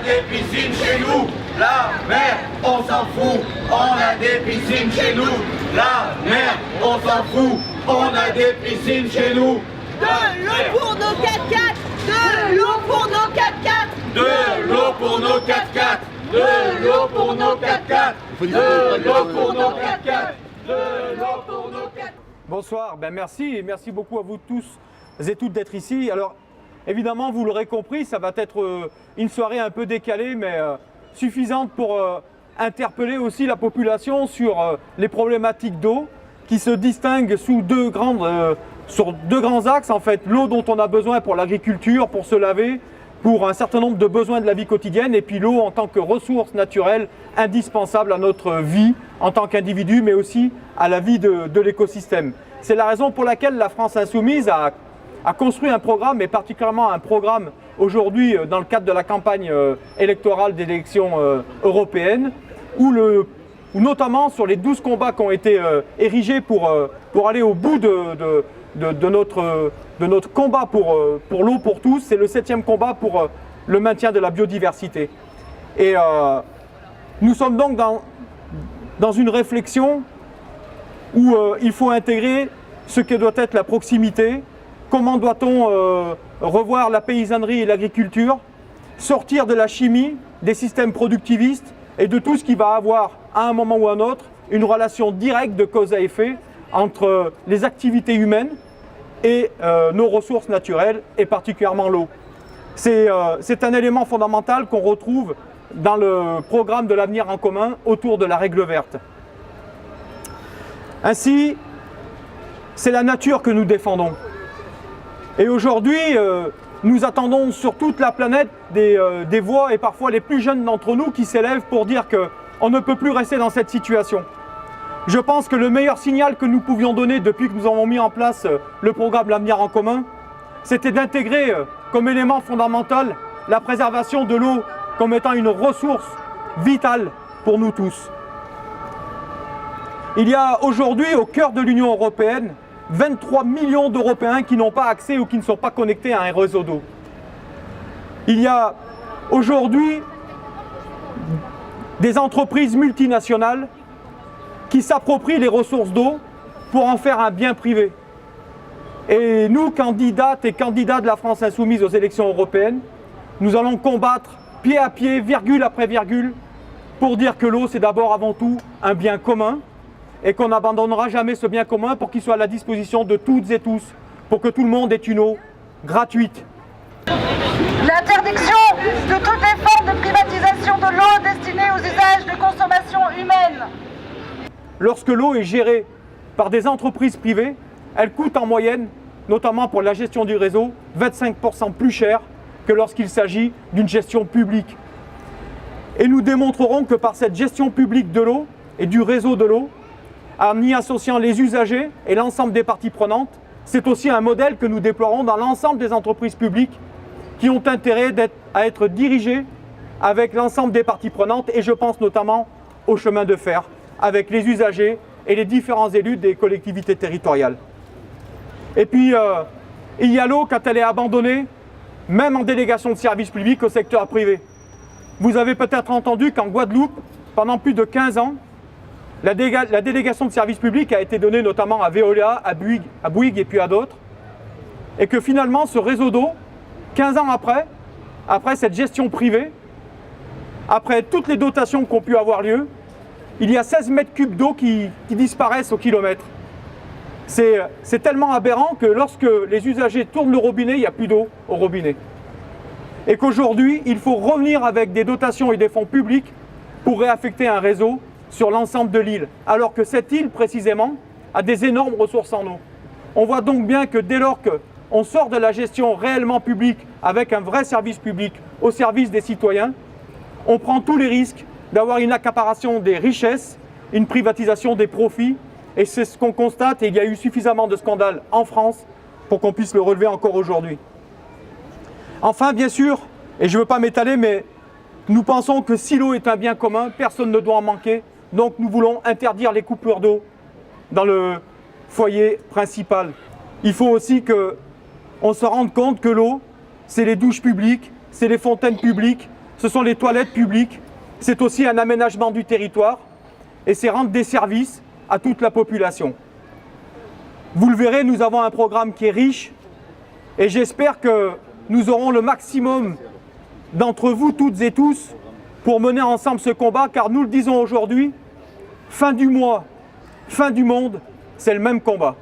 des piscines chez nous. La mer, on s'en fout. On a des piscines chez nous. La mer, on s'en fout. On a des piscines chez nous. De l'eau pour nos 4x4. De l'eau pour nos 4x4. De l'eau pour nos 4x4. De l'eau pour nos 4x4. De l'eau pour nos 4x4. De l'eau pour nos 4x4. Bonsoir, merci et merci beaucoup à vous tous et toutes d'être ici. Alors évidemment, vous l'aurez compris, ça va être une soirée un peu décalée, mais suffisante pour interpeller aussi la population sur les problématiques d'eau qui se distinguent sur deux grands axes en fait. L'eau dont on a besoin pour l'agriculture, pour se laver, pour un certain nombre de besoins de la vie quotidienne, et puis l'eau en tant que ressource naturelle indispensable à notre vie en tant qu'individu, mais aussi à la vie de l'écosystème. C'est la raison pour laquelle la France Insoumise a construit un programme, et particulièrement un programme aujourd'hui dans le cadre de la campagne électorale des élections européennes, où notamment sur les 12 combats qui ont été érigés pour aller au bout de notre combat pour l'eau pour tous, c'est le 7e combat pour le maintien de la biodiversité. Et nous sommes donc dans une réflexion où il faut intégrer ce que doit être la proximité, comment doit-on revoir la paysannerie et l'agriculture, sortir de la chimie, des systèmes productivistes et de tout ce qui va avoir, à un moment ou à un autre, une relation directe de cause à effet entre les activités humaines et nos ressources naturelles, et particulièrement l'eau. C'est un élément fondamental qu'on retrouve dans le programme de l'avenir en commun autour de la règle verte. Ainsi, c'est la nature que nous défendons. Et aujourd'hui, nous attendons sur toute la planète des voix, et parfois les plus jeunes d'entre nous, qui s'élèvent pour dire qu'on ne peut plus rester dans cette situation. Je pense que le meilleur signal que nous pouvions donner depuis que nous avons mis en place le programme L'Avenir en commun, c'était d'intégrer comme élément fondamental la préservation de l'eau comme étant une ressource vitale pour nous tous. Il y a aujourd'hui au cœur de l'Union européenne 23 millions d'Européens qui n'ont pas accès ou qui ne sont pas connectés à un réseau d'eau. Il y a aujourd'hui des entreprises multinationales qui s'approprient les ressources d'eau pour en faire un bien privé. Et nous, candidates et candidats de la France Insoumise aux élections européennes, nous allons combattre pied à pied, virgule après virgule, pour dire que l'eau, c'est d'abord avant tout un bien commun, et qu'on n'abandonnera jamais ce bien commun pour qu'il soit à la disposition de toutes et tous, pour que tout le monde ait une eau gratuite. L'interdiction de toutes les formes de privatisation de l'eau destinée aux usages de consommation humaine. Lorsque l'eau est gérée par des entreprises privées, elle coûte en moyenne, notamment pour la gestion du réseau, 25% plus cher que lorsqu'il s'agit d'une gestion publique. Et nous démontrerons que par cette gestion publique de l'eau et du réseau de l'eau, en y associant les usagers et l'ensemble des parties prenantes, c'est aussi un modèle que nous déploierons dans l'ensemble des entreprises publiques qui ont intérêt à être dirigées avec l'ensemble des parties prenantes, et je pense notamment au chemin de fer, avec les usagers et les différents élus des collectivités territoriales. Et puis, il y a l'eau quand elle est abandonnée, même en délégation de service public au secteur privé. Vous avez peut-être entendu qu'en Guadeloupe, pendant plus de 15 ans, la délégation de service public a été donnée notamment à Veolia, à Bouygues et puis à d'autres, et que finalement ce réseau d'eau, 15 ans après cette gestion privée, après toutes les dotations qui ont pu avoir lieu, il y a 16 mètres cubes d'eau qui disparaissent au kilomètre. C'est tellement aberrant que lorsque les usagers tournent le robinet, il n'y a plus d'eau au robinet. Et qu'aujourd'hui, il faut revenir avec des dotations et des fonds publics pour réaffecter un réseau sur l'ensemble de l'île, alors que cette île, précisément, a des énormes ressources en eau. On voit donc bien que dès lors qu'on sort de la gestion réellement publique avec un vrai service public au service des citoyens, on prend tous les risques d'avoir une accaparation des richesses, une privatisation des profits, et c'est ce qu'on constate, et il y a eu suffisamment de scandales en France pour qu'on puisse le relever encore aujourd'hui. Enfin, bien sûr, et je ne veux pas m'étaler, mais nous pensons que si l'eau est un bien commun, personne ne doit en manquer. Donc nous voulons interdire les coupures d'eau dans le foyer principal. Il faut aussi qu'on se rende compte que l'eau, c'est les douches publiques, c'est les fontaines publiques, ce sont les toilettes publiques, c'est aussi un aménagement du territoire et c'est rendre des services à toute la population. Vous le verrez, nous avons un programme qui est riche et j'espère que nous aurons le maximum d'entre vous, toutes et tous, pour mener ensemble ce combat, car nous le disons aujourd'hui, fin du mois, fin du monde, c'est le même combat.